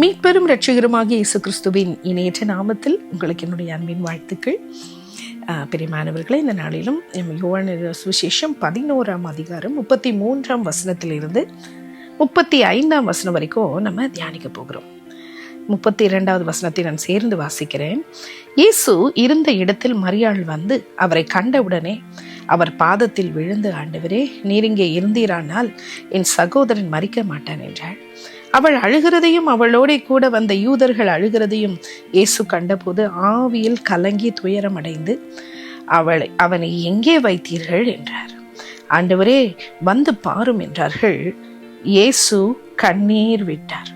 மீட்பெரும் இரட்சகருமாகிய இயேசு கிறிஸ்துவின் இணையற்ற நாமத்தில் உங்களுக்கு என்னுடைய அன்பின் வாழ்த்துக்கள். பிரியமானவர்களே, இந்த நாளிலும் யோவான் சுவிசேஷம் 11ஆம் அதிகாரம் 33ஆம் வசனத்திலிருந்து 35ஆம் வசனம் வரைக்கும் நம்ம தியானிக்க போகிறோம். 32வது வசனத்தை நான் சேர்ந்து வாசிக்கிறேன். இயேசு இருந்த இடத்தில் மரியாள் வந்து அவரை கண்டவுடனே அவர் பாதத்தில் விழுந்து, ஆண்டவரே, நீர் இங்கே இருந்தீரானால் என் சகோதரன் மரிக்க மாட்டான் என்றாள். அவள் அழுகிறதையும் அவளோட கூட வந்த யூதர்கள் அழுகிறதையும் இயேசு கண்டபோது ஆவியில் கலங்கி துயரமடைந்து அவனை எங்கே வைத்தீர்கள் என்றார். ஆண்டவரே, வந்து பாரும் என்றார்கள். இயேசு கண்ணீர் விட்டார்.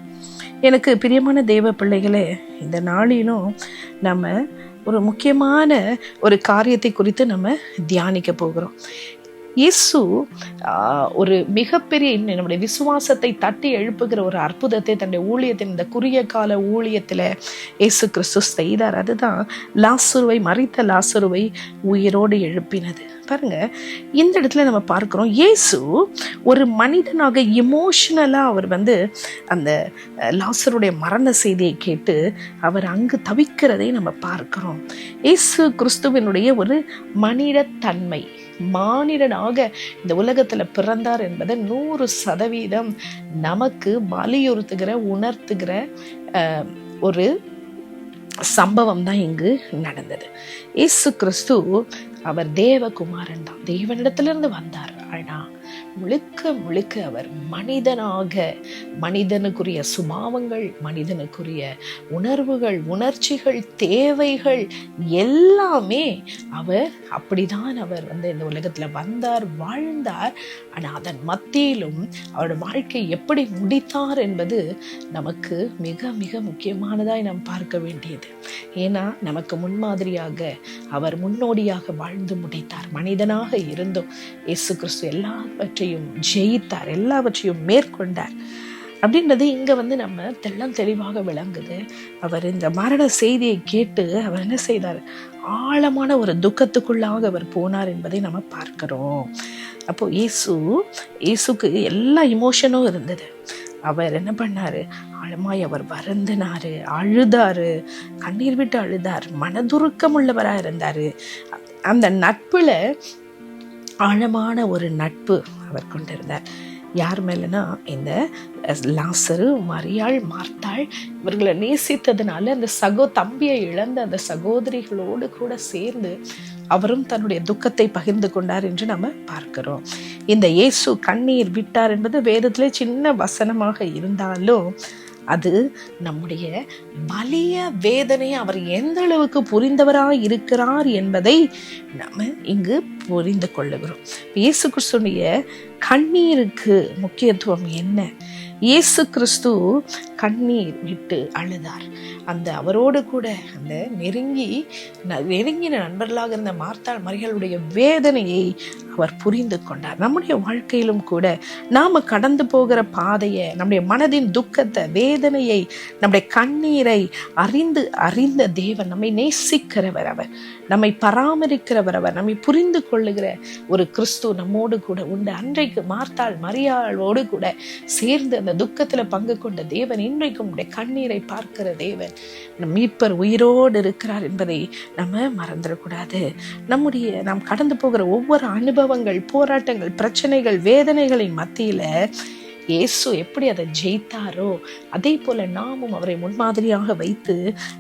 எனக்கு பிரியமான தேவ பிள்ளைகளே, இந்த நாளிலும் நம்ம ஒரு முக்கியமான ஒரு காரியத்தை குறித்து நம்ம தியானிக்க போகிறோம். இயேசு ஒரு மிகப்பெரிய நம்முடைய விசுவாசத்தை தட்டி எழுப்புகிற ஒரு அற்புதத்தை தன்னுடைய ஊழியத்தின் இந்த குறுகிய கால ஊழியத்தில் இயேசு கிறிஸ்து செய்தார். அதுதான் மரித்த லாசருவை உயிரோடு எழுப்பினது. பாருங்க, இந்த இடத்துல நம்ம பார்க்கிறோம், இயேசு ஒரு மனிதனாக இமோஷனலாக அவர் அந்த லாசருடைய மரண செய்தியை கேட்டு அவர் அங்கு தவிக்கிறதை நம்ம பார்க்கிறோம். இயேசு கிறிஸ்துவினுடைய ஒரு மனித தன்மை, மானிடனாக இந்த உலகத்துல பிறந்தார் என்பதை 100% நமக்கு உணர்த்துகிற ஒரு சம்பவம் தான் இங்கு நடந்தது. இயேசு கிறிஸ்து அவர் தேவகுமாரன் தான், தேவனிடத்திலிருந்து வந்தார். ஆனா முழுக்க அவர் மனிதனாக, மனிதனுக்குரிய சுபாவங்கள், மனிதனுக்குரிய உணர்வுகள், உணர்ச்சிகள், தேவைகள் எல்லாமே அவர் அப்படிதான் அவர் இந்த உலகத்துல வந்தார், வாழ்ந்தார். ஆனா அதன் மத்தியிலும் அவருடைய வாழ்க்கை எப்படி முடித்தார் என்பது நமக்கு மிக மிக முக்கியமானதாய் நாம் பார்க்க வேண்டியது. ஏன்னா நமக்கு முன்மாதிரியாக அவர் முன்னோடியாக வாழ்ந்து முடித்தார். மனிதனாக இருந்தும் இயேசு கிறிஸ்து எல்லாவற்றையும் ஜெயித்தார், எல்லாவற்றையும் மேற்கொண்டார் அப்படின்றது இங்க நம்ம தெளிவாக விளங்குது. அவர் இந்த மரண செய்தியை கேட்டு அவர் என்ன செய்தார்? ஆழமான ஒரு துக்கத்துக்குள்ளாக அவர் போனார் என்பதை நம்ம பார்க்கிறோம். அப்போ இயேசுக்கு எல்லா இமோஷனும் இருந்தது. அவர் என்ன பண்ணாரு? ஆழமாய் அவர் வருந்தினாரு, அழுதாரு, கண்ணீர் விட்டு அழுதார், மனதுருக்கம் உள்ளவராக இருந்தாரு. அந்த நட்புல ஆழமான ஒரு நட்பு அவர் கொண்டிருந்தார். யார் மேலனா, இந்த லாசரு, மரியாள், மார்த்தாள் இவர்களை நேசித்ததுனால அந்த தம்பியை இழந்த அந்த சகோதரிகளோடு கூட சேர்ந்து அவரும் தன்னுடைய துக்கத்தை பகிர்ந்து கொண்டார் என்று நம்ம பார்க்கிறோம். இந்த இயேசு கண்ணீர் விட்டார் என்பது வேதத்திலே சின்ன வசனமாக இருந்தாலும் அது நம்முடைய வலிய வேதனையை அவர் எந்த அளவுக்கு புரிந்தவராய் இருக்கிறார் என்பதை நம்ம இங்கு புரிந்து கொள்ளுகிறோம். இயேசு கிறிஸ்துடைய கண்ணீருக்கு முக்கியத்துவம் என்ன? இயேசு கிறிஸ்து கண்ணீர் விட்டு அழுதார். அவரோடு கூட நெருங்கின நண்பர்களாக இருந்த மார்த்தாள், மரியாளுடைய வேதனையை அவர் புரிந்து கொண்டார். நம்முடைய வாழ்க்கையிலும் கூட நாம கடந்து போகிற பாதையை, நம்முடைய மனதின் துக்கத்தை, வேதனையை, நம்முடைய கண்ணீரை அறிந்த தேவன், நம்மை நேசிக்கிறவர், அவர் நம்மை பராமரிக்கிறவர், அவர் நம்மை புரிந்து கொள்ளுகிற ஒரு கிறிஸ்து நம்மோடு கூட உண்டு. அன்றைக்கு மார்த்தாள் மரியாளோடு கூட சேர்ந்து அந்த துக்கத்துல பங்கு கொண்ட தேவன் இன்றைக்கும் நம்முடைய கண்ணீரை பார்க்கிற தேவன். மீட்பர் உயிரோடு இருக்கிறார் என்பதை நம்ம மறந்துடக்கூடாது. நாம் கடந்து போகிற ஒவ்வொரு அனுபவங்கள், போராட்டங்கள், பிரச்சனைகள், வேதனைகளின் மத்தியில இயேசு எப்படி அதை ஜெயித்தாரோ அதே போல நாமும் அவரை முன்மாதிரியாக வைத்து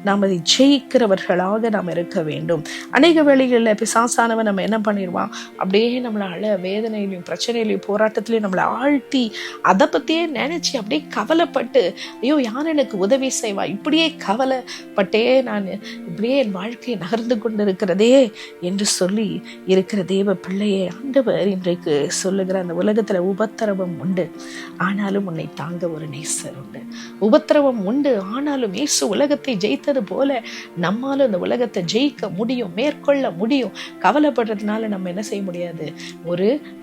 நாம் அதை ஜெயிக்கிறவர்களாக நாம் இருக்க வேண்டும். அநேக வேளைகளில் பிசாசானவன் நம்ம என்ன பண்ணிடுவான்? அப்படியே நம்மளை வேதனையிலையும் பிரச்சனையிலையும் போராட்டத்திலையும் நம்மளை ஆழ்த்தி அதை பற்றியே நினைச்சு அப்படியே கவலைப்பட்டு, ஐயோ யார் எனக்கு உதவி செய்வா, இப்படியே கவலைப்பட்டே நான் இப்படியே என் வாழ்க்கையை நகர்ந்து கொண்டு இருக்கிறதே என்று சொல்லி இருக்கிற தேவ பிள்ளையே, ஆண்டவர் இன்றைக்கு சொல்லுகிற அந்த உலகத்துல உபத்திரவம் உண்டு, ஆனாலும் உன்னை தாங்க ஒரு நேசர் உண்டு. உபத்திரவம் உண்டு, ஆனாலும் இயேசு உலகத்தை ஜெயித்தது போல நம்மாலும் இந்த உலகத்தை ஜெயிக்க முடியும், மேற்கொள்ள முடியும். கவலைப்படுறதுனால நம்ம என்ன செய்ய முடியாது?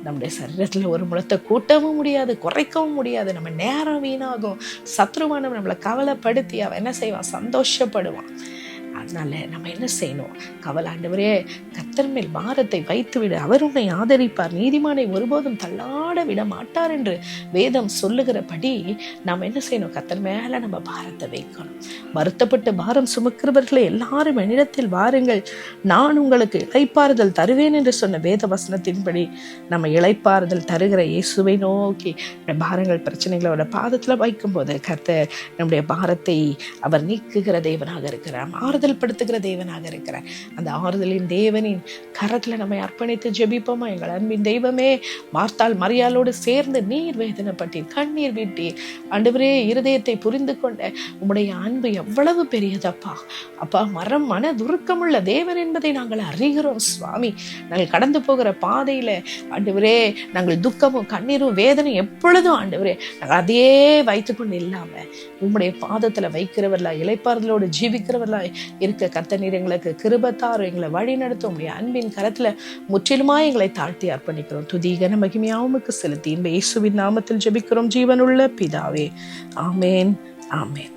நம்முடைய சரீரத்துல ஒரு முழத்தை கூட்டவும் முடியாது, குறைக்கவும் முடியாது. நம்ம நேரம் வீணாகும். சத்ருவானவன் நம்மளை கவலைப்படுத்தி அவன் என்ன செய்வான்? சந்தோஷப்படுவான். நம்ம என்ன செய்யணும்? ஆண்டவரே, கர்த்தர் மேல் பாரத்தை வைத்து விடு, அவர் உன்னை ஆதரிப்பார், நீதிமானை ஒருபோதும் தள்ளாட விட மாட்டார் என்று வேதம் சொல்லுகிறபடி நம்ம என்ன செய்யணும்? கர்த்தர் மேல நம்ம பாரத்தை வைக்கணும். வருத்தப்பட்டு பாரம் சுமக்கிறவர்களை எல்லாரும் என்னிடத்தில் வாருங்கள், நான் உங்களுக்கு இளைப்பாறுதல் தருவேன் என்று சொன்ன வேத வசனத்தின்படி நம்ம இளைப்பாறுதல் தருகிற இயேசுவை நோக்கி பாரங்கள் பிரச்சனைகளோட பாதத்துல வைக்கும் போது கர்த்தர் நம்முடைய பாரத்தை அவர் நீக்குகிற தேவனாக இருக்கிறார், ஆறுதல் படுத்துகிற தேவனாக இருக்கிறார். அந்த ஆறுதலின் தேவனின் கரத்துல நம்மை அர்ப்பணித்து ஜெபிப்போமா? எங்கள் அன்பின் தெய்வமே, மார்த்தாள் மரியாளோடு சேர்ந்து நீர் வேதனைப்பட்டீர், கண்ணீர் விட்டீர். ஆண்டவரே, இருதயத்தை புரிந்து கொண்ட உம்முடைய அன்பு எவ்வளவு பெரியதப்பா. அப்பா, மன துருக்கமுள்ள தேவன் என்பதை நாங்கள் அறிகிறோம் சுவாமி. நாங்கள் கடந்து போகிற பாதையில ஆண்டவரே, நாங்கள் துக்கமும் கண்ணீரும் வேதனை எப்பொழுதும் ஆண்டவரே நாங்கள் அதையே வைத்துக்கொண்டு இல்லாம உம்முடைய பாதத்துல வைக்கிறவர்களா, இளைப்பாறுதலோடு ஜீவிக்கிறவர்களா இருக்க கர்த்தர் நீர் எங்களுக்கு கிருபைத்தாரும், எங்களை வழி நடத்தும். உம்முடைய அன்பின் கரத்துல முற்றிலுமாய் எங்களை தாழ்த்தி அர்ப்பணிக்கிறோம். துதி கன மகிமையாவுக்கு செலுத்தி இயேசுவின் நாமத்தில் ஜெபிக்கிறோம் ஜீவனுள்ள பிதாவே. ஆமேன், ஆமேன்.